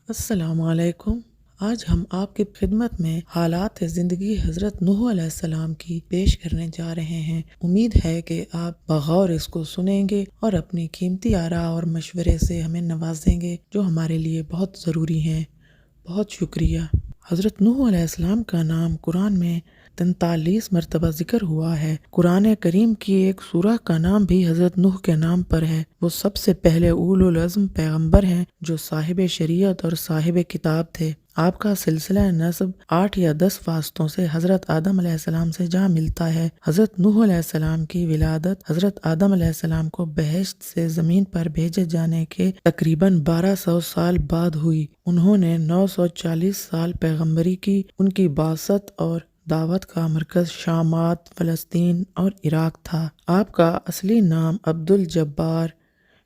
السلام علیکم۔ آج ہم آپ کی خدمت میں حالات زندگی حضرت نوح علیہ السلام کی پیش کرنے جا رہے ہیں۔ امید ہے کہ آپ بغور اس کو سنیں گے اور اپنی قیمتی آراء اور مشورے سے ہمیں نوازیں گے، جو ہمارے لیے بہت ضروری ہیں۔ بہت شکریہ۔ حضرت نوح علیہ السلام کا نام قرآن میں 43 مرتبہ ذکر ہوا ہے۔ قرآن کریم کی ایک سورہ کا نام بھی حضرت نوح کے نام پر ہے۔ وہ سب سے پہلے اولو العزم پیغمبر ہیں جو صاحب شریعت اور صاحب کتاب تھے۔ آپ کا سلسلہ نسب 8 یا 10 واسطوں سے حضرت آدم علیہ السلام سے جا ملتا ہے۔ حضرت نوح علیہ السلام کی ولادت حضرت آدم علیہ السلام کو بہشت سے زمین پر بھیجے جانے کے تقریباً 1200 سال بعد ہوئی۔ انہوں نے 940 سال پیغمبری کی۔ ان کی بعثت اور دعوت کا مرکز شامات، فلسطین اور عراق تھا۔ آپ کا اصلی نام عبد الجبار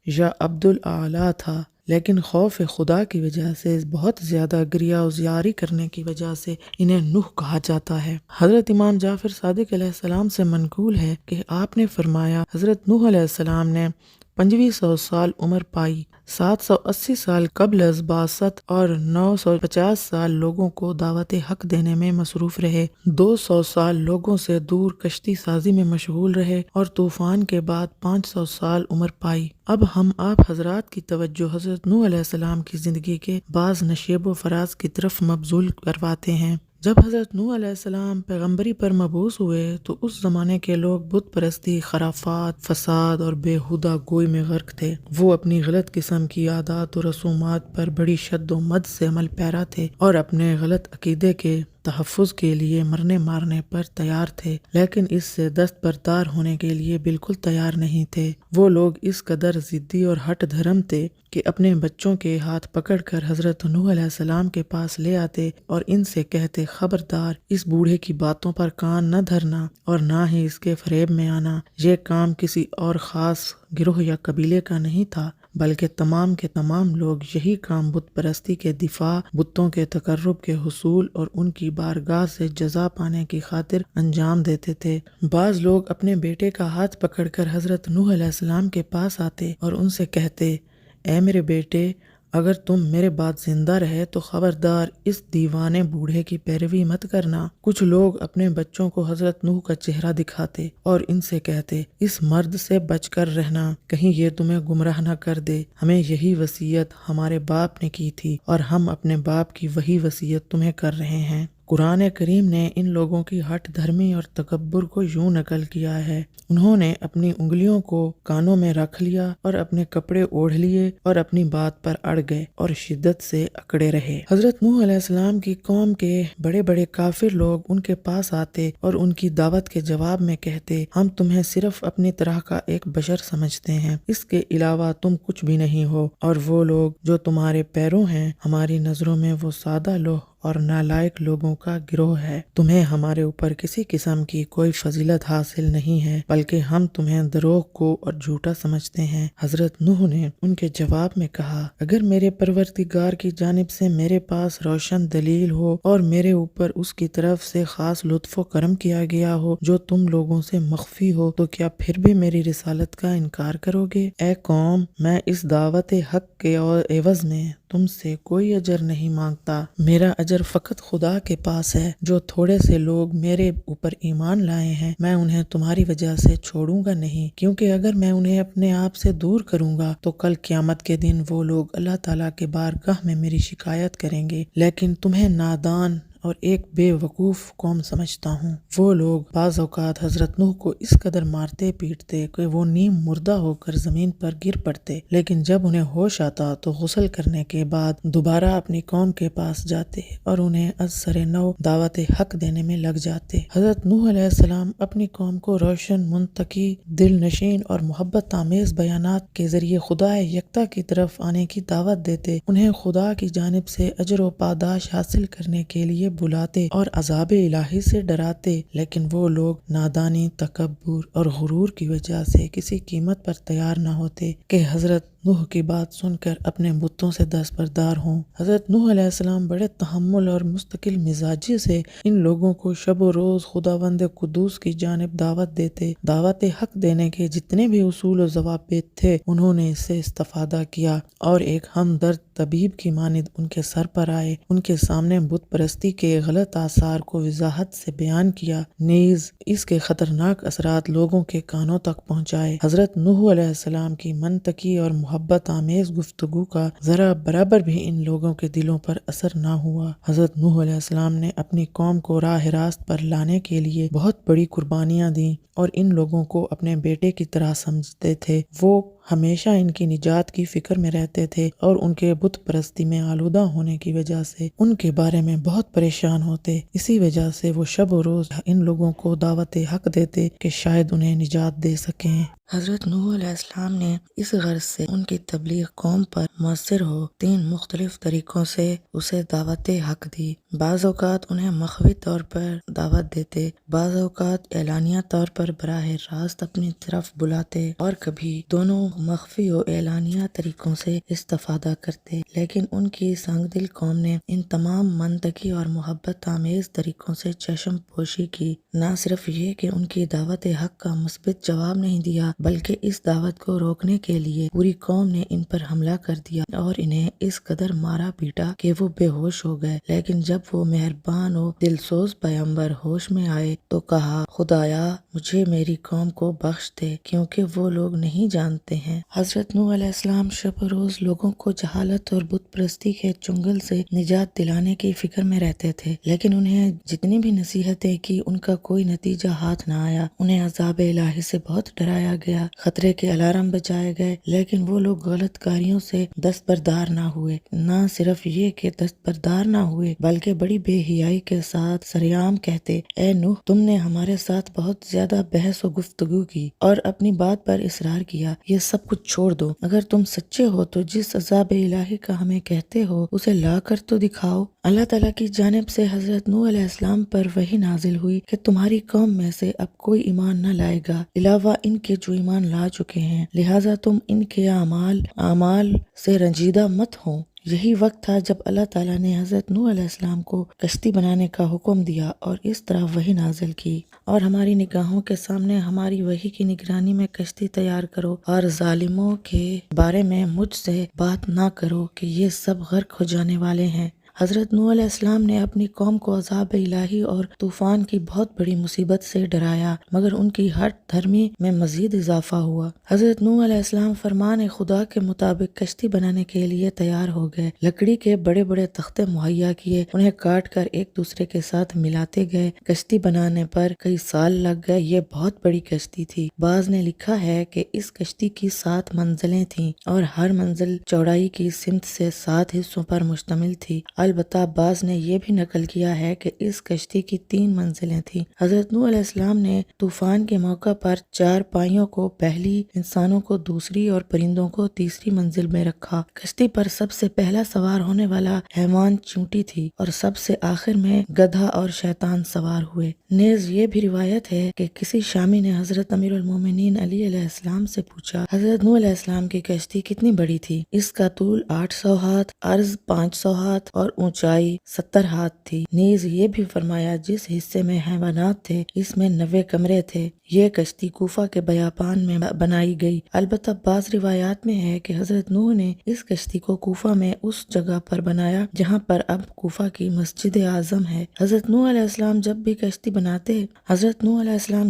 یا عبد الاعلیٰ تھا، لیکن خوف خدا کی وجہ سے بہت زیادہ گریہ و زیاری کرنے کی وجہ سے انہیں نوح کہا جاتا ہے۔ حضرت امام جعفر صادق علیہ السلام سے منقول ہے کہ آپ نے فرمایا، حضرت نوح علیہ السلام نے 2500 سال عمر پائی، 780 سال قبل از بعثت اور 950 سال لوگوں کو دعوت حق دینے میں مصروف رہے، 200 سال لوگوں سے دور کشتی سازی میں مشغول رہے اور طوفان کے بعد 500 سال عمر پائی۔ اب ہم آپ حضرات کی توجہ حضرت نوح علیہ السلام کی زندگی کے بعض نشیب و فراز کی طرف مبذول کرواتے ہیں۔ جب حضرت نوح علیہ السلام پیغمبری پر مبعوث ہوئے تو اس زمانے کے لوگ بت پرستی، خرافات، فساد اور بےہودہ گوئی میں غرق تھے۔ وہ اپنی غلط قسم کی عادات و رسومات پر بڑی شد و مد سے عمل پیرا تھے اور اپنے غلط عقیدے کے تحفظ کے لیے مرنے مارنے پر تیار تھے، لیکن اس سے دستبردار ہونے کے لیے بالکل تیار نہیں تھے۔ وہ لوگ اس قدر ضدی اور ہٹ دھرم تھے کہ اپنے بچوں کے ہاتھ پکڑ کر حضرت نوح علیہ السلام کے پاس لے آتے اور ان سے کہتے، خبردار، اس بوڑھے کی باتوں پر کان نہ دھرنا اور نہ ہی اس کے فریب میں آنا۔ یہ کام کسی اور خاص گروہ یا قبیلے کا نہیں تھا، بلکہ تمام کے تمام لوگ یہی کام بت پرستی کے دفاع، بتوں کے تقرب کے حصول اور ان کی بارگاہ سے جزا پانے کی خاطر انجام دیتے تھے۔ بعض لوگ اپنے بیٹے کا ہاتھ پکڑ کر حضرت نوح علیہ السلام کے پاس آتے اور ان سے کہتے، اے میرے بیٹے، اگر تم میرے بعد زندہ رہے تو خبردار اس دیوانے بوڑھے کی پیروی مت کرنا۔ کچھ لوگ اپنے بچوں کو حضرت نوح کا چہرہ دکھاتے اور ان سے کہتے، اس مرد سے بچ کر رہنا، کہیں یہ تمہیں گمراہ نہ کر دے۔ ہمیں یہی وصیت ہمارے باپ نے کی تھی اور ہم اپنے باپ کی وہی وصیت تمہیں کر رہے ہیں۔ قرآن کریم نے ان لوگوں کی ہٹ دھرمی اور تکبر کو یوں نقل کیا ہے، انہوں نے اپنی انگلیوں کو کانوں میں رکھ لیا اور اپنے کپڑے اوڑھ لیے اور اپنی بات پر اڑ گئے اور شدت سے اکڑے رہے۔ حضرت نوح علیہ السلام کی قوم کے بڑے بڑے کافر لوگ ان کے پاس آتے اور ان کی دعوت کے جواب میں کہتے، ہم تمہیں صرف اپنی طرح کا ایک بشر سمجھتے ہیں، اس کے علاوہ تم کچھ بھی نہیں ہو، اور وہ لوگ جو تمہارے پیروں ہیں ہماری نظروں میں وہ سادہ لوح اور نالائق لوگوں کا گروہ ہے۔ تمہیں ہمارے اوپر کسی قسم کی کوئی فضیلت حاصل نہیں ہے، بلکہ ہم تمہیں دروغ کو اور جھوٹا سمجھتے ہیں۔ حضرت نوح نے ان کے جواب میں کہا، اگر میرے پروردگار کی جانب سے میرے پاس روشن دلیل ہو اور میرے اوپر اس کی طرف سے خاص لطف و کرم کیا گیا ہو جو تم لوگوں سے مخفی ہو، تو کیا پھر بھی میری رسالت کا انکار کرو گے؟ اے قوم، میں اس دعوت حق کے عوض میں تم سے کوئی اجر نہیں مانگتا۔ میرا اجر فقط خدا کے پاس ہے۔ جو تھوڑے سے لوگ میرے اوپر ایمان لائے ہیں، میں انہیں تمہاری وجہ سے چھوڑوں گا نہیں، کیونکہ اگر میں انہیں اپنے آپ سے دور کروں گا تو کل قیامت کے دن وہ لوگ اللہ تعالیٰ کے بارگاہ میں میری شکایت کریں گے، لیکن تمہیں نادان اور ایک بے وقوف قوم سمجھتا ہوں۔ وہ لوگ بعض اوقات حضرت نوح کو اس قدر مارتے پیٹتے کہ وہ نیم مردہ ہو کر زمین پر گر پڑتے، لیکن جب انہیں ہوش آتا تو غسل کرنے کے بعد دوبارہ اپنی قوم کے پاس جاتے اور انہیں از سر نو دعوت حق دینے میں لگ جاتے۔ حضرت نوح علیہ السلام اپنی قوم کو روشن، منطقی، دل نشین اور محبت آمیز بیانات کے ذریعے خدا یکتا کی طرف آنے کی دعوت دیتے، انہیں خدا کی جانب سے اجر و پاداش حاصل کرنے کے لیے بلاتے اور عذاب الہی سے ڈراتے، لیکن وہ لوگ نادانی، تکبر اور غرور کی وجہ سے کسی قیمت پر تیار نہ ہوتے کہ حضرت نوح کی بات سن کر اپنے بتوں سے دستبردار ہوں۔ حضرت نوح علیہ السلام بڑے تحمل اور مستقل مزاجی سے ان لوگوں کو شب و روز خداوند قدوس کی جانب دعوت دیتے۔ دعوت حق دینے کے جتنے بھی اصول و ضوابط تھے، انہوں نے اس سے استفادہ کیا اور ایک ہمدرد طبیب کی مانند ان کے سر پر آئے، ان کے سامنے بت پرستی کے غلط آثار کو وضاحت سے بیان کیا، نیز اس کے خطرناک اثرات لوگوں کے کانوں تک پہنچائے۔ حضرت نوح علیہ السلام کی منطقی اور محبت آمیز گفتگو کا ذرا برابر بھی ان لوگوں کے دلوں پر اثر نہ ہوا۔ حضرت نوح علیہ السلام نے اپنی قوم کو راہ راست پر لانے کے لیے بہت بڑی قربانیاں دیں اور ان لوگوں کو اپنے بیٹے کی طرح سمجھتے تھے۔ وہ ہمیشہ ان کی نجات کی فکر میں رہتے تھے اور ان کے بت پرستی میں آلودہ ہونے کی وجہ سے ان کے بارے میں بہت پریشان ہوتے۔ اسی وجہ سے وہ شب و روز ان لوگوں کو دعوت حق دیتے کہ شاید انہیں نجات دے سکیں۔ حضرت نوح علیہ السلام نے اس غرض سے ان کی تبلیغ قوم پر مؤثر ہو 3 مختلف طریقوں سے اسے دعوت حق دی۔ بعض اوقات انہیں مخفی طور پر دعوت دیتے، بعض اوقات اعلانیہ طور پر براہ راست اپنی طرف بلاتے، اور کبھی دونوں مخفی و اعلانیہ طریقوں سے استفادہ کرتے۔ لیکن ان کی سنگ دل قوم نے ان تمام منطقی اور محبت آمیز طریقوں سے چشم پوشی کی۔ نہ صرف یہ کہ ان کی دعوت حق کا مثبت جواب نہیں دیا، بلکہ اس دعوت کو روکنے کے لیے پوری قوم نے ان پر حملہ کر دیا اور انہیں اس قدر مارا پیٹا کہ وہ بے ہوش ہو گئے۔ لیکن جب وہ مہربان و دلسوز پیغمبر ہوش میں آئے تو کہا، خدایا مجھے میری قوم کو بخش دے کیونکہ وہ لوگ نہیں جانتے ہیں۔ حضرت نوح علیہ السلام شب و روز لوگوں کو جہالت اور بت پرستی کے چنگل سے نجات دلانے کی فکر میں رہتے تھے، لیکن انہیں جتنی بھی نصیحتیں کی ان کا کوئی نتیجہ ہاتھ نہ آیا۔ انہیں عذاب الہی سے بہت ڈرایا گیا، خطرے کے الارم بجائے گئے، لیکن وہ لوگ غلط کاریوں سے دستبردار نہ ہوئے۔ نہ صرف یہ کہ دستبردار نہ ہوئے بلکہ بڑی بے حیائی کے ساتھ سریعام کہتے، اے نوح تم نے ہمارے ساتھ بہت زیادہ بحث و گفتگو کی اور اپنی بات پر اصرار کیا، یہ سب کچھ چھوڑ دو۔ اگر تم سچے ہو تو جس عذاب الہی کا ہمیں کہتے ہو اسے لا کر تو دکھاؤ۔ اللہ تعالیٰ کی جانب سے حضرت نوح علیہ السلام پر وحی نازل ہوئی کہ تمہاری قوم میں سے اب کوئی ایمان نہ لائے گا علاوہ ان کے جو ایمان لا چکے ہیں، لہٰذا تم ان کے اعمال سے رنجیدہ مت ہو۔ یہی وقت تھا جب اللہ تعالیٰ نے حضرت نوح علیہ السلام کو کشتی بنانے کا حکم دیا اور اس طرح وحی نازل کی، اور ہماری نگاہوں کے سامنے ہماری وحی کی نگرانی میں کشتی تیار کرو اور ظالموں کے بارے میں مجھ سے بات نہ کرو کہ یہ سب غرق ہو جانے والے ہیں۔ حضرت نوح علیہ السلام نے اپنی قوم کو عذاب الہی اور طوفان کی بہت بڑی مصیبت سے ڈرایا، مگر ان کی ہٹ دھرمی میں مزید اضافہ ہوا۔ حضرت نوح علیہ السلام فرمان خدا کے مطابق کشتی بنانے کے لیے تیار ہو گئے، لکڑی کے بڑے بڑے تختے مہیا کیے، انہیں کاٹ کر ایک دوسرے کے ساتھ ملاتے گئے۔ کشتی بنانے پر کئی سال لگ گئے، یہ بہت بڑی کشتی تھی۔ بعض نے لکھا ہے کہ اس کشتی کی 7 منزلیں تھیں اور ہر منزل چوڑائی کی سمت سے 7 حصوں پر مشتمل تھی۔ البتہ بعض نے یہ بھی نقل کیا ہے کہ اس کشتی کی 3 منزلیں تھیں۔ حضرت نوح علیہ السلام نے طوفان کے موقع پر 4 پائیوں کو پہلی، انسانوں کو دوسری اور پرندوں کو تیسری منزل میں رکھا۔ کشتی پر سب سے پہلا سوار ہونے والا حیوان چونٹی تھی اور سب سے آخر میں گدھا اور شیطان سوار ہوئے۔ نیز یہ بھی روایت ہے کہ کسی شامی نے حضرت امیر المومنین علی علیہ السلام سے پوچھا، حضرت نوح علیہ السلام کی کشتی کتنی بڑی تھی؟ اس کا طول 800 ہاتھ، عرض 500 ہاتھ اور اونچائی 70 ہاتھ تھی۔ نیز یہ بھی فرمایا، جس حصے میں حیوانات تھے اس میں 90 کمرے تھے۔ یہ کشتی کوفہ کے بیابان میں بنائی گئی۔ البتہ بعض روایات میں ہے کہ حضرت نوح نے اس کشتی کو کوفہ میں اس جگہ پر بنایا جہاں پر اب کوفہ کی مسجد اعظم ہے۔ حضرت نوح علیہ السلام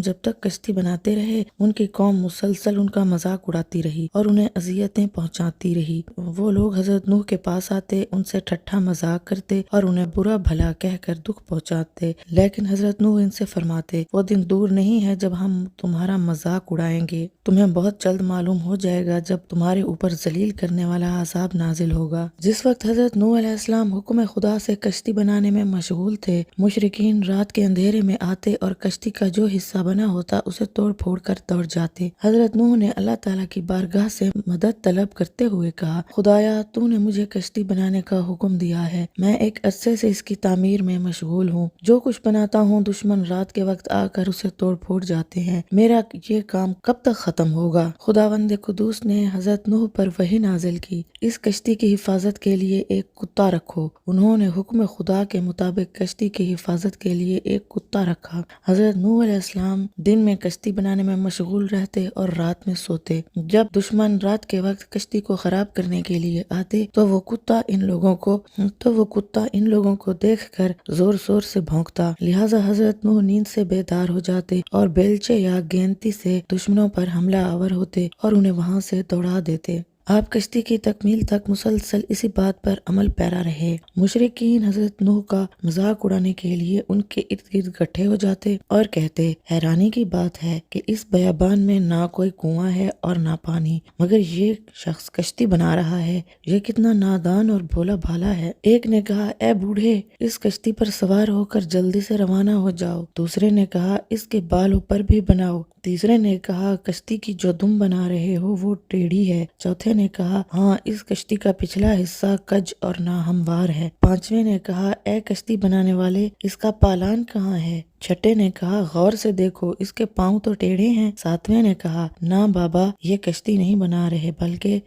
جب تک کشتی بناتے رہے، ان کی قوم مسلسل ان کا مذاق اڑاتی رہی اور انہیں اذیتیں پہنچاتی رہی۔ وہ لوگ حضرت نوح کے پاس آتے، ان سے ٹھٹھا مذاق کرتے اور انہیں برا بھلا کہہ کر دکھ پہنچاتے، لیکن حضرت نوح ان سے فرماتے، وہ دن دور نہیں ہے جب ہم تمہارا مذاق اڑائیں گے، تمہیں بہت جلد معلوم ہو جائے گا جب تمہارے اوپر ذلیل کرنے والا عذاب نازل ہوگا۔ جس وقت حضرت نوح علیہ السلام حکم خدا سے کشتی بنانے میں مشغول تھے، مشرکین رات کے اندھیرے میں آتے اور کشتی کا جو حصہ بنا ہوتا اسے توڑ پھوڑ کر دوڑ جاتے۔ حضرت نوح نے اللہ تعالیٰ کی بارگاہ سے مدد طلب کرتے ہوئے کہا، خدایا تو نے مجھے کشتی بنانے کا حکم دیا ہے، میں ایک عرصے سے اس کی تعمیر میں مشغول ہوں، جو کچھ بناتا ہوں دشمن رات کے وقت آ کر اسے توڑ پھوڑ جاتے رہتے ہیں، میرا یہ کام کب تک ختم ہوگا؟ خداوند قدوس نے حضرت نوح پر وحی نازل کی، اس کشتی کی حفاظت کے لیے ایک کتا رکھو۔ انہوں نے حکم خدا کے مطابق کشتی کی حفاظت کے لیے ایک کتا رکھا۔ حضرت نوح علیہ السلام دن میں کشتی بنانے میں مشغول رہتے اور رات میں سوتے۔ جب دشمن رات کے وقت کشتی کو خراب کرنے کے لیے آتے تو وہ کتا ان لوگوں کو دیکھ کر زور زور سے بھونکتا، لہٰذا حضرت نوح نیند سے بیدار ہو جاتے اور بیلچے یا گینتی سے دشمنوں پر حملہ آور ہوتے اور انہیں وہاں سے دوڑا دیتے۔ آپ کشتی کی تکمیل تک مسلسل اسی بات پر عمل پیرا رہے۔ مشرکین حضرت نوح کا مذاق اڑانے کے لیے ان کے ارد گرد اکٹھے ہو جاتے اور کہتے، حیرانی کی بات ہے کہ اس بیابان میں نہ کوئی کنواں ہے اور نہ پانی، مگر یہ شخص کشتی بنا رہا ہے، یہ کتنا نادان اور بھولا بھالا ہے۔ ایک نے کہا، اے بوڑھے، اس کشتی پر سوار ہو کر جلدی سے روانہ ہو جاؤ۔ دوسرے نے کہا، اس کے بال اوپر بھی بناؤ۔ تیسرے نے کہا، کشتی کی جو تم بنا رہے ہو وہ ٹیڑھی ہے۔ چوتھے نے کہا، ہاں، اس کشتی کا پچھلا حصہ کج اور ناہموار ہے۔ پانچویں نے کہا، اے کشتی بنانے والے، اس کا پالان کہاں ہے؟ چھٹے نے کہا، غور سے دیکھو، اس کے پاؤں تو ٹیڑھے ہیں۔ ساتویں نے کہا، نہ بابا، یہ کشتی نہیں بنا رہے بلکہ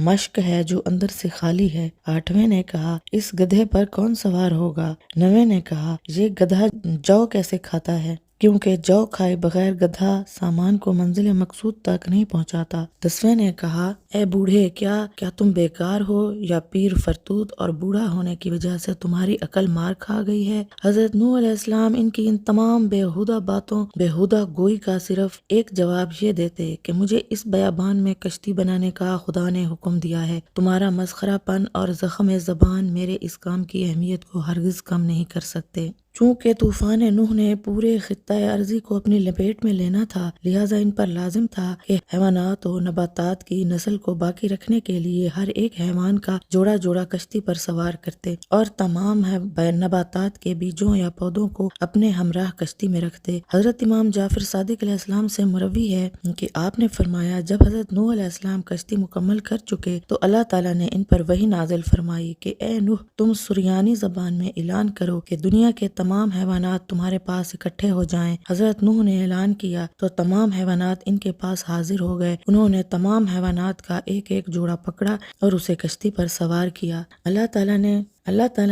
مشق ہے جو اندر سے خالی ہے۔ آٹھویں نے کہا، اس گدھے پر کون سوار ہوگا؟ نویں نے کہا، یہ گدھا جو کیسے کھاتا ہے؟ کیونکہ جو کھائے بغیر گدھا سامان کو منزل مقصود تک نہیں پہنچاتا۔ 10ویں نے کہا، اے بوڑھے، کیا تم بیکار ہو یا پیر فرتوت اور بوڑھا ہونے کی وجہ سے تمہاری عقل مار کھا گئی ہے؟ حضرت نوح علیہ السلام ان کی ان تمام بےہودہ باتوں، بےہودہ گوئی کا صرف ایک جواب یہ دیتے کہ مجھے اس بیابان میں کشتی بنانے کا خدا نے حکم دیا ہے۔ تمہارا مسخرہ پن اور زخم زبان میرے اس کام کی اہمیت کو ہرگز کم نہیں کر سکتے۔ چونکہ طوفان نوح نے پورے خطہ ارضی کو اپنی لپیٹ میں لینا تھا، لہٰذا ان پر لازم تھا کہ حیوانات و نباتات کی نسل کو باقی رکھنے کے لیے ہر ایک حیوان کا جوڑا جوڑا کشتی پر سوار کرتے اور تمام نباتات کے بیجوں یا پودوں کو اپنے ہمراہ کشتی میں رکھتے۔ حضرت امام جعفر صادق علیہ السلام سے مروی ہے کہ آپ نے فرمایا، جب حضرت نوح علیہ السلام کشتی مکمل کر چکے تو اللہ تعالیٰ نے ان پر وحی نازل فرمائی کہ اے نوح، تم سریانی زبان میں اعلان کرو کہ دنیا کے تمام حیوانات تمہارے پاس اکٹھے ہو جائیں۔ حضرت نوح نے اعلان کیا تو تمام حیوانات ان کے پاس حاضر ہو گئے۔ انہوں نے تمام حیوانات کا ایک ایک جوڑا پکڑا اور اسے کشتی پر سوار کیا۔ اللہ تعالیٰ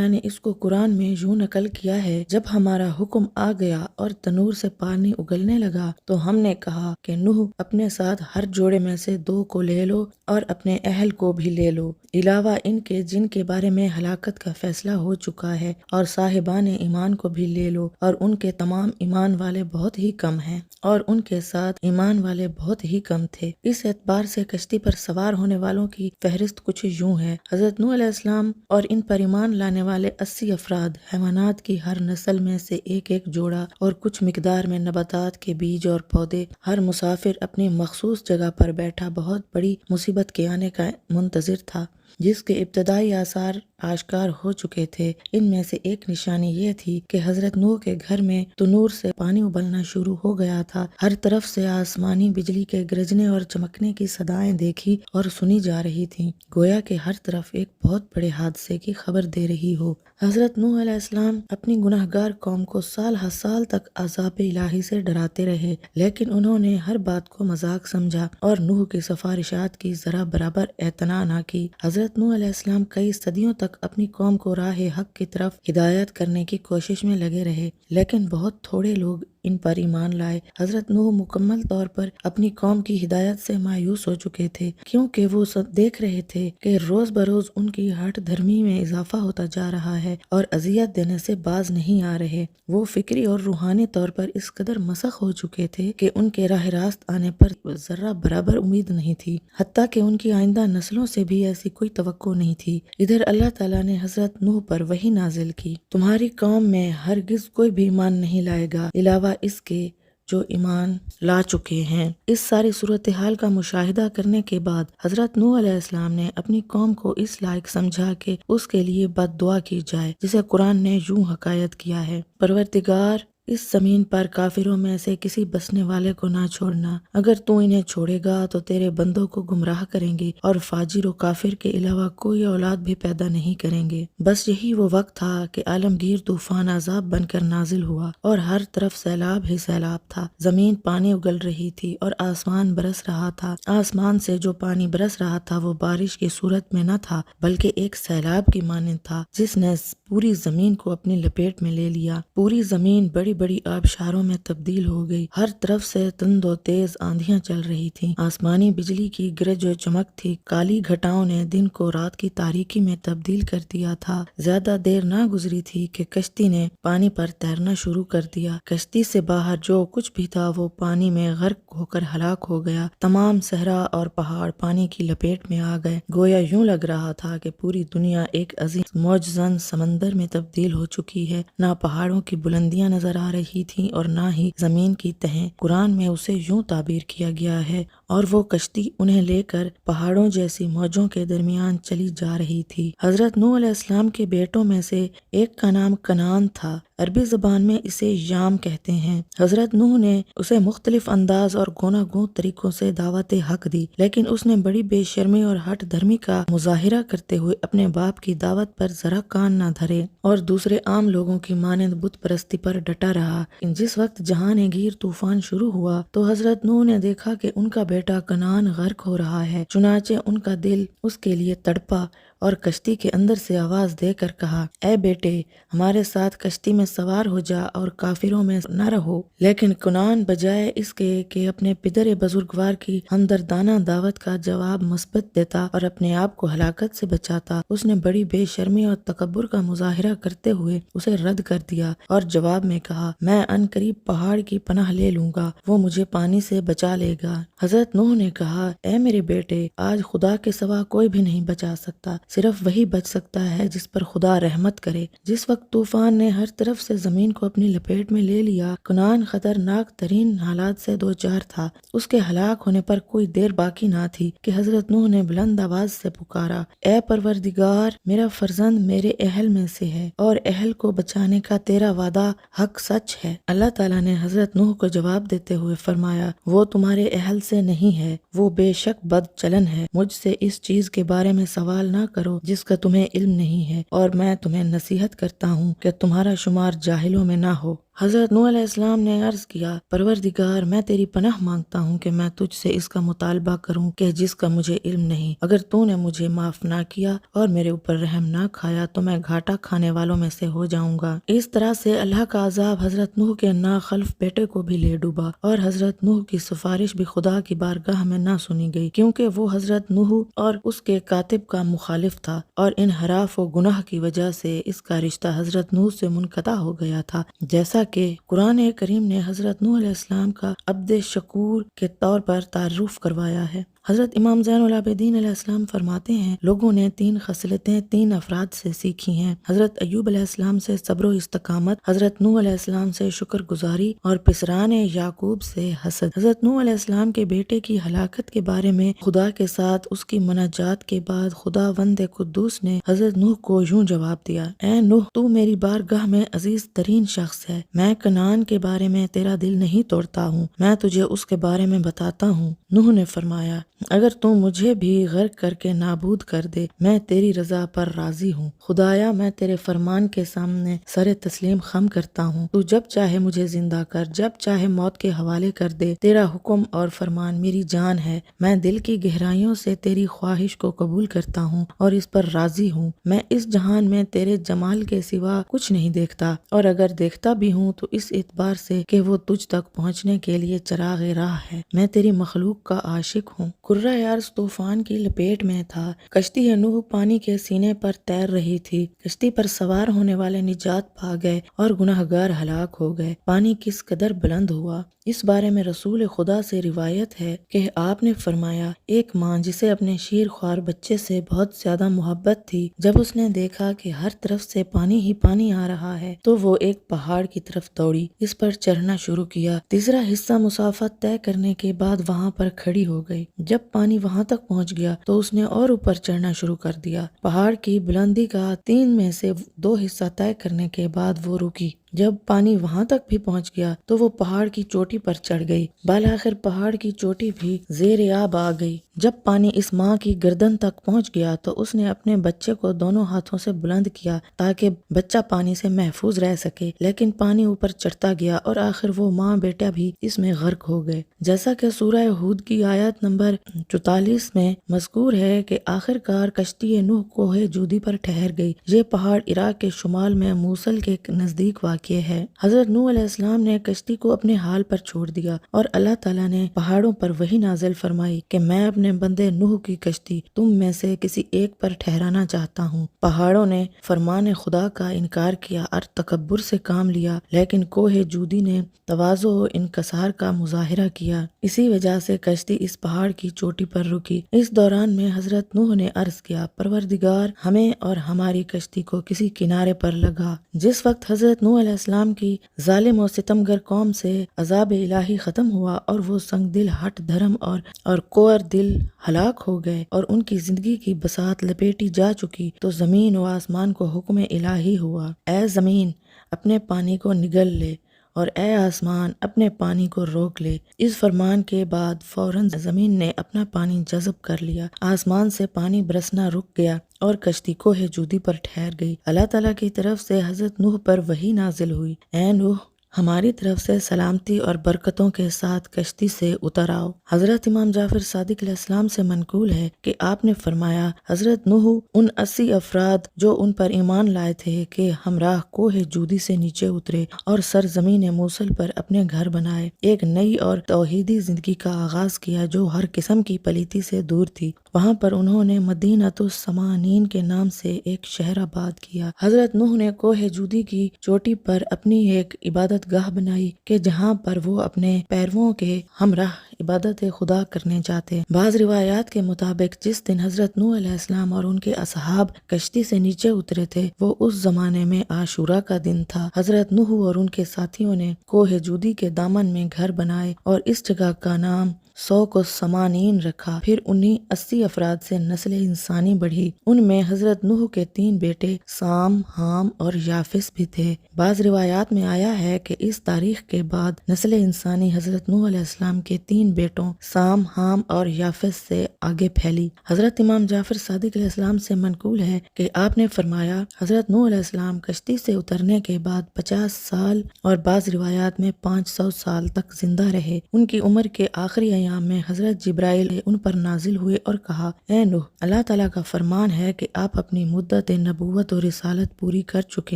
نے اس کو قرآن میں یوں نقل کیا ہے، جب ہمارا حکم آ گیا اور تنور سے پانی اگلنے لگا تو ہم نے کہا کہ نوح، اپنے ساتھ ہر جوڑے میں سے 2 کو لے لو اور اپنے اہل کو بھی لے لو، علاوہ ان کے جن کے بارے میں ہلاکت کا فیصلہ ہو چکا ہے، اور صاحبان ایمان کو بھی لے لو، اور ان کے تمام ایمان والے بہت ہی کم ہیں اور ان کے ساتھ ایمان والے بہت ہی کم تھے۔ اس اعتبار سے کشتی پر سوار ہونے والوں کی فہرست کچھ یوں ہے: حضرت نوح علیہ السلام اور ان پر ایمان لانے والے 80 افراد، حیوانات کی ہر نسل میں سے ایک ایک جوڑا اور کچھ مقدار میں نباتات کے بیج اور پودے۔ ہر مسافر اپنی مخصوص جگہ پر بیٹھا بہت بڑی مصیبت کے آنے کا منتظر تھا، جس کے ابتدائی آثار آشکار ہو چکے تھے۔ ان میں سے ایک نشانی یہ تھی کہ حضرت نوح کے گھر میں تنور سے پانی ابلنا شروع ہو گیا تھا۔ ہر طرف سے آسمانی بجلی کے گرجنے اور چمکنے کی صدائیں دیکھی اور سنی جا رہی تھیں، گویا کہ ہر طرف ایک بہت بڑے حادثے کی خبر دے رہی ہو۔ حضرت نوح علیہ السلام اپنی گناہگار قوم کو سال ہر سال تک عذاب الہی سے ڈراتے رہے، لیکن انہوں نے ہر بات کو مذاق سمجھا اور نوح کی سفارشات کی ذرا برابر اعتنا نہ کی۔ حضرت نوح علیہ السلام کئی صدیوں تک اپنی قوم کو راہ حق کی طرف ہدایت کرنے کی کوشش میں لگے رہے، لیکن بہت تھوڑے لوگ ان پر ایمان لائے۔ حضرت نوح مکمل طور پر اپنی قوم کی ہدایت سے مایوس ہو چکے تھے، کیونکہ وہ دیکھ رہے تھے کہ روز بروز ان کی ہٹ دھرمی میں اضافہ ہوتا جا رہا ہے اور اذیت دینے سے باز نہیں آ رہے۔ وہ فکری اور روحانی طور پر اس قدر مسخ ہو چکے تھے کہ ان کے راہ راست آنے پر ذرہ برابر امید نہیں تھی، حتیٰ کہ ان کی آئندہ نسلوں سے بھی ایسی کوئی توقع نہیں تھی۔ ادھر اللہ تعالیٰ نے حضرت نوح پر وحی نازل کی، تمہاری قوم میں ہرگز کوئی بھی ایمان نہیں لائے گا علاوہ اس کے جو ایمان لا چکے ہیں۔ اس ساری صورتحال کا مشاہدہ کرنے کے بعد حضرت نوح علیہ السلام نے اپنی قوم کو اس لائق سمجھا کہ اس کے لیے بد دعا کی جائے، جسے قرآن نے یوں حکایت کیا ہے: پروردگار، اس زمین پر کافروں میں سے کسی بسنے والے کو نہ چھوڑنا، اگر تو انہیں چھوڑے گا تو تیرے بندوں کو گمراہ کریں گے اور فاجر و کافر کے علاوہ کوئی اولاد بھی پیدا نہیں کریں گے۔ بس یہی وہ وقت تھا کہ عالمگیر طوفان عذاب بن کر نازل ہوا اور ہر طرف سیلاب ہی سیلاب تھا۔ زمین پانی اگل رہی تھی اور آسمان برس رہا تھا۔ آسمان سے جو پانی برس رہا تھا وہ بارش کی صورت میں نہ تھا بلکہ ایک سیلاب کی مانند تھا جس نے پوری زمین کو اپنی لپیٹ میں لے لیا۔ پوری زمین بڑی بڑی آبشاروں میں تبدیل ہو گئی۔ ہر طرف سے تند و تیز آندھیاں چل رہی تھیں۔ آسمانی بجلی کی گرج و چمک تھی۔ کالی گھٹاؤں نے دن کو رات کی تاریکی میں تبدیل کر دیا تھا۔ زیادہ دیر نہ گزری تھی کہ کشتی نے پانی پر تیرنا شروع کر دیا۔ کشتی سے باہر جو کچھ بھی تھا وہ پانی میں غرق ہو کر ہلاک ہو گیا۔ تمام صحرا اور پہاڑ پانی کی لپیٹ میں آ گئے۔ گویا یوں لگ رہا تھا کہ پوری دنیا ایک عظیم موجزن سمندر میں تبدیل ہو چکی ہے۔ نہ پہاڑوں کی بلندیاں نظر آ رہی تھیں اور نہ ہی زمین کی تہیں۔ قرآن میں اسے یوں تعبیر کیا گیا ہے، اور وہ کشتی انہیں لے کر پہاڑوں جیسی موجوں کے درمیان چلی جا رہی تھی۔ حضرت نوح علیہ السلام کے بیٹوں میں سے ایک کا نام کنعان تھا۔ عربی زبان میں اسے یام کہتے ہیں۔ حضرت نوح نے اسے مختلف انداز اور گوناگون طریقوں سے دعوت حق دی، لیکن اس نے بڑی بے شرمی اور ہٹ دھرمی کا مظاہرہ کرتے ہوئے اپنے باپ کی دعوت پر ذرا کان نہ دھرے اور دوسرے عام لوگوں کی مانند بت پرستی پر ڈٹا رہا۔ جس وقت جہان گیر طوفان شروع ہوا تو حضرت نوح نے دیکھا کہ ان کا بیٹا کنعان غرق ہو رہا ہے، چنانچہ ان کا دل اس کے لیے تڑپا اور کشتی کے اندر سے آواز دے کر کہا، اے بیٹے، ہمارے ساتھ کشتی میں سوار ہو جا اور کافروں میں نہ رہو۔ لیکن کنعان بجائے اس کے کہ اپنے پدر بزرگوار کی ہمدردانہ دعوت کا جواب مثبت دیتا اور اپنے آپ کو ہلاکت سے بچاتا، اس نے بڑی بے شرمی اور تکبر کا مظاہرہ کرتے ہوئے اسے رد کر دیا اور جواب میں کہا، میں ان قریب پہاڑ کی پناہ لے لوں گا، وہ مجھے پانی سے بچا لے گا۔ حضرت نوح نے کہا، اے میرے بیٹے، آج خدا کے سوا کوئی بھی نہیں بچا سکتا، صرف وہی بچ سکتا ہے جس پر خدا رحمت کرے۔ جس وقت طوفان نے ہر طرف سے زمین کو اپنی لپیٹ میں لے لیا، کنعان خطرناک ترین حالات سے دوچار تھا۔ اس کے ہلاک ہونے پر کوئی دیر باقی نہ تھی کہ حضرت نوح نے بلند آواز سے پکارا، اے پروردگار، میرا فرزند میرے اہل میں سے ہے اور اہل کو بچانے کا تیرا وعدہ حق سچ ہے۔ اللہ تعالیٰ نے حضرت نوح کو جواب دیتے ہوئے فرمایا، وہ تمہارے اہل سے نہیں ہے، وہ بے شک بد چلن ہے۔ مجھ سے اس چیز کے بارے میں سوال نہ کرو جس کا تمہیں علم نہیں ہے، اور میں تمہیں نصیحت کرتا ہوں کہ تمہارا شمار جاہلوں میں نہ ہو۔ حضرت نوح علیہ السلام نے عرض کیا، پروردگار، میں تیری پناہ مانگتا ہوں کہ میں تجھ سے اس کا مطالبہ کروں کہ جس کا مجھے علم نہیں۔ اگر تو نے مجھے معاف نہ کیا اور میرے اوپر رحم نہ کھایا تو میں گھاٹا کھانے والوں میں سے ہو جاؤں گا۔ اس طرح سے اللہ کا عذاب حضرت نوح کے ناخلف بیٹے کو بھی لے ڈوبا، اور حضرت نوح کی سفارش بھی خدا کی بارگاہ میں نہ سنی گئی، کیونکہ وہ حضرت نوح اور اس کے کاتب کا مخالف تھا، اور انحراف و گناہ کی وجہ سے اس کا رشتہ حضرت نوح سے منقطع ہو گیا تھا، جیسا کہ قرآن کریم نے حضرت نوح علیہ السلام کا عبد شکور کے طور پر تعارف کروایا ہے۔ حضرت امام زین العابدین علیہ السلام فرماتے ہیں، لوگوں نے 3 خصلتیں 3 افراد سے سیکھی ہیں، حضرت ایوب علیہ السلام سے صبر و استقامت، حضرت نوح علیہ السلام سے شکر گزاری، اور پسران یعقوب سے حسد۔ حضرت نوح علیہ السلام کے بیٹے کی ہلاکت کے بارے میں خدا کے ساتھ اس کی مناجات کے بعد خداوند قدوس نے حضرت نوح کو یوں جواب دیا، اے نوح، تو میری بارگاہ میں عزیز ترین شخص ہے، میں کنعان کے بارے میں تیرا دل نہیں توڑتا ہوں، میں تجھے اس کے بارے میں بتاتا ہوں۔ نوح نے فرمایا، اگر تو مجھے بھی غرق کر کے نابود کر دے، میں تیری رضا پر راضی ہوں۔ خدایا، میں تیرے فرمان کے سامنے سر تسلیم خم کرتا ہوں، تو جب چاہے مجھے زندہ کر، جب چاہے موت کے حوالے کر دے، تیرا حکم اور فرمان میری جان ہے، میں دل کی گہرائیوں سے تیری خواہش کو قبول کرتا ہوں اور اس پر راضی ہوں۔ میں اس جہان میں تیرے جمال کے سوا کچھ نہیں دیکھتا، اور اگر دیکھتا بھی ہوں تو اس اعتبار سے کہ وہ تجھ تک پہنچنے کے لیے چراغ راہ ہے۔ میں تیری مخلوق کا عاشق ہوں۔ کرۂ ارض طوفان کی لپیٹ میں تھا۔ کشتی نوح پانی کے سینے پر تیر رہی تھی۔ کشتی پر سوار ہونے والے نجات پا گئے اور گناہگار ہلاک ہو گئے۔ پانی کس قدر بلند ہوا، اس بارے میں رسول خدا سے روایت ہے کہ آپ نے فرمایا، ایک ماں جسے اپنے شیر خوار بچے سے بہت زیادہ محبت تھی، جب اس نے دیکھا کہ ہر طرف سے پانی ہی پانی آ رہا ہے تو وہ ایک پہاڑ کی طرف دوڑی، اس پر چڑھنا شروع کیا۔ تیسرا حصہ مسافت طے کرنے کے بعد وہاں پر کھڑی ہو گئی۔ جب پانی وہاں تک پہنچ گیا تو اس نے اور اوپر چڑھنا شروع کر دیا۔ پہاڑ کی بلندی کا 3 میں سے 2 حصہ طے کرنے کے بعد وہ رکی۔ جب پانی وہاں تک بھی پہنچ گیا تو وہ پہاڑ کی چوٹی پر چڑھ گئی۔ بالآخر پہاڑ کی چوٹی بھی زیر آب آ گئی۔ جب پانی اس ماں کی گردن تک پہنچ گیا تو اس نے اپنے بچے کو دونوں ہاتھوں سے بلند کیا تاکہ بچہ پانی سے محفوظ رہ سکے، لیکن پانی اوپر چڑھتا گیا اور آخر وہ ماں بیٹا بھی اس میں غرق ہو گئے۔ جیسا کہ سورہ ہود کی آیت نمبر 44 میں مذکور ہے کہ آخر کار کشتی نوح کوہ جودی پر ٹھہر گئی۔ یہ پہاڑ عراق کے شمال میں موصل کے نزدیک واقع ہے۔ حضرت نوح علیہ السلام نے کشتی کو اپنے حال پر چھوڑ دیا اور اللہ تعالیٰ نے پہاڑوں پر وحی نازل فرمائی کہ میں اپنے بندے نوح کی کشتی تم میں سے کسی ایک پر ٹھہرانا چاہتا ہوں۔ پہاڑوں نے فرمان خدا کا انکار کیا اور تکبر سے کام لیا، لیکن کوہ جودی نے تواضع و انکسار کا مظاہرہ کیا۔ اسی وجہ سے کشتی اس پہاڑ کی چوٹی پر رکی۔ اس دوران میں حضرت نوح نے عرض کیا، پروردگار ہمیں اور ہماری کشتی کو کسی کنارے پر لگا۔ جس وقت حضرت نوح علیہ السلام کی ظالم و ستمگر قوم سے عذاب الہی ختم ہوا اور وہ سنگ دل ہٹ دھرم اور کوڑ دل ہلاک ہو گئے اور ان کی زندگی کی بساط لپیٹی جا چکی، تو زمین و آسمان کو حکم الہی ہوا، اے زمین اپنے پانی کو نگل لے اور اے آسمان اپنے پانی کو روک لے۔ اس فرمان کے بعد فوراً زمین نے اپنا پانی جذب کر لیا، آسمان سے پانی برسنا رک گیا اور کشتی کوہ جودی پر ٹھہر گئی۔ اللہ تعالیٰ کی طرف سے حضرت نوح پر وحی نازل ہوئی، اے نوح ہماری طرف سے سلامتی اور برکتوں کے ساتھ کشتی سے اتر آؤ۔ حضرت امام جعفر صادق علیہ السلام سے منقول ہے کہ آپ نے فرمایا، حضرت نوح ان 80 افراد جو ان پر ایمان لائے تھے کہ ہمراہ کوہ جودی سے نیچے اترے اور سرزمین موصل پر اپنے گھر بنائے، ایک نئی اور توحیدی زندگی کا آغاز کیا جو ہر قسم کی پلیتی سے دور تھی۔ وہاں پر انہوں نے مدینۃ السمانین کے نام سے ایک شہر آباد کیا۔ حضرت نوح نے کوہ جودی کی چوٹی پر اپنی ایک عبادت گاہ بنائی کہ جہاں پر وہ اپنے پیرووں کے ہمراہ عبادت خدا کرنے جاتے۔ بعض روایات کے مطابق جس دن حضرت نوح علیہ السلام اور ان کے اصحاب کشتی سے نیچے اترے تھے وہ اس زمانے میں عاشورہ کا دن تھا۔ حضرت نوح اور ان کے ساتھیوں نے کوہ جودی کے دامن میں گھر بنائے اور اس جگہ کا نام سوق السمانین رکھا۔ پھر انہی 80 افراد سے نسل انسانی بڑھی۔ ان میں حضرت نوح کے 3 بیٹے سام، حام اور یافس بھی تھے۔ بعض روایات میں آیا ہے کہ اس تاریخ کے بعد نسل انسانی حضرت نوح علیہ السلام کے 3 بیٹوں سام، حام اور یافس سے آگے پھیلی۔ حضرت امام جعفر صادق علیہ السلام سے منقول ہے کہ آپ نے فرمایا، حضرت نوح علیہ السلام کشتی سے اترنے کے بعد 50 سال اور بعض روایات میں 500 سال تک زندہ رہے۔ ان کی عمر کے آخری ایام میں حضرت جبرائیل ان پر نازل ہوئے اور کہا، اے نوح اللہ تعالیٰ کا فرمان ہے کہ آپ اپنی مدت نبوت اور رسالت پوری کر چکے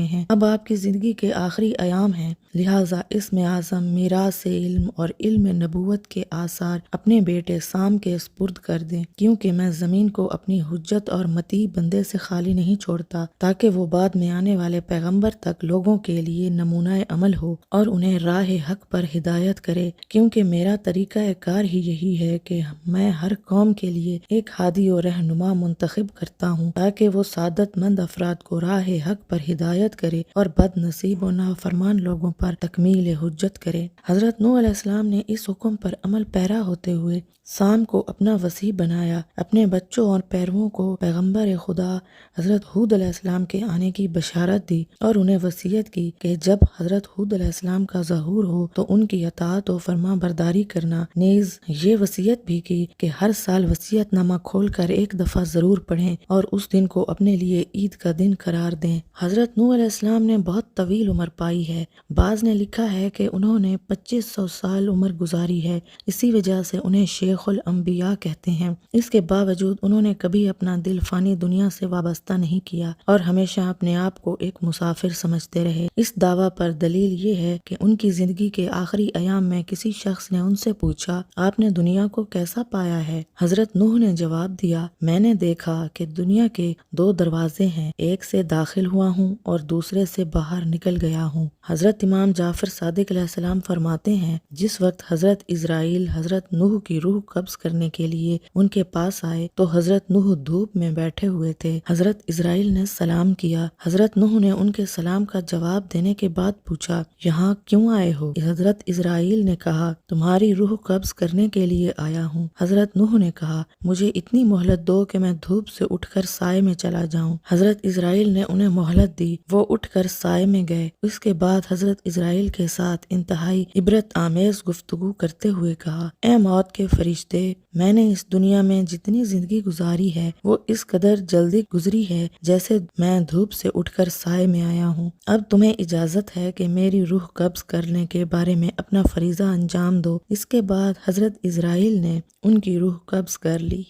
ہیں، اب آپ کی زندگی کے آخری ایام ہیں، لہٰذا اسم اعظم میراث علم اور علم نبوت کے آثار اپنے بیٹے سام کے سپرد کر دیں، کیونکہ میں زمین کو اپنی حجت اور مطیع بندے سے خالی نہیں چھوڑتا تاکہ وہ بعد میں آنے والے پیغمبر تک لوگوں کے لیے نمونہ عمل ہو اور انہیں راہ حق پر ہدایت کرے، کیونکہ میرا طریقہ کار ہی یہی ہے کہ میں ہر قوم کے لیے ایک ہادی و رہنما منتخب کرتا ہوں تاکہ وہ سعادت مند افراد کو راہ حق پر ہدایت کرے اور بد نصیب و نافرمان لوگوں پر تکمیل حجت کرے۔ حضرت نوح علیہ السلام نے اس حکم پر عمل پیرا ہوتے ہوئے سام کو اپنا وصی بنایا، اپنے بچوں اور پیرووں کو پیغمبر خدا حضرت ہود علیہ السلام کے آنے کی بشارت دی اور انہیں وصیت کی کہ جب حضرت ہود علیہ السلام کا ظہور ہو تو ان کی اطاعت و فرما برداری کرنا، نیز یہ وصیت بھی کی کہ ہر سال وصیت نامہ کھول کر ایک دفعہ ضرور پڑھیں اور اس دن کو اپنے لیے عید کا دن قرار دیں۔ حضرت نوح علیہ السلام نے بہت طویل عمر پائی ہے۔ بعض نے لکھا ہے کہ انہوں نے 2500 سال عمر گزاری ہے، اسی وجہ سے انہیں شیخ الانبیاء کہتے ہیں۔ اس کے باوجود انہوں نے کبھی اپنا دل فانی دنیا سے وابستہ نہیں کیا اور ہمیشہ اپنے آپ کو ایک مسافر سمجھتے رہے۔ اس دعویٰ پر دلیل یہ ہے کہ ان کی زندگی کے آخری ایام میں کسی شخص نے ان سے پوچھا، آپ نے دنیا کو کیسا پایا ہے؟ حضرت نوح نے جواب دیا، میں نے دیکھا کہ دنیا کے 2 دروازے ہیں، ایک سے داخل ہوا ہوں اور دوسرے سے باہر نکل گیا ہوں۔ حضرت امام جعفر صادق علیہ السلام فرماتے ہیں، جس وقت حضرت اسرائیل حضرت نوح کی روح قبض کرنے کے لیے ان کے پاس آئے تو حضرت نوح دھوپ میں بیٹھے ہوئے تھے۔ حضرت اسرائیل نے سلام کیا۔ حضرت نوح نے ان کے سلام کا جواب دینے کے بعد پوچھا، یہاں کیوں آئے ہو؟ حضرت اسرائیل نے کہا، تمہاری روح قبض کرنے کے لیے آیا ہوں۔ حضرت نوح نے کہا، مجھے اتنی مہلت دو کہ میں دھوپ سے اٹھ کر سائے میں چلا جاؤں۔ حضرت اسرائیل نے انہیں مہلت دی، وہ اٹھ کر سائے میں گئے۔ اس کے بعد حضرت اسرائیل کے ساتھ انتہائی عبرت آمیز گفتگو کرتے ہوئے کہا، اے موت کے فرشتے، میں نے اس دنیا میں جتنی زندگی گزاری ہے وہ اس قدر جلدی گزری ہے جیسے میں دھوپ سے اٹھ کر سائے میں آیا ہوں۔ اب تمہیں اجازت ہے کہ میری روح قبض کرنے کے بارے میں اپنا فریضہ انجام دو۔ اس کے بعد حضرت اسرائیل نے ان کی روح قبض کر لی۔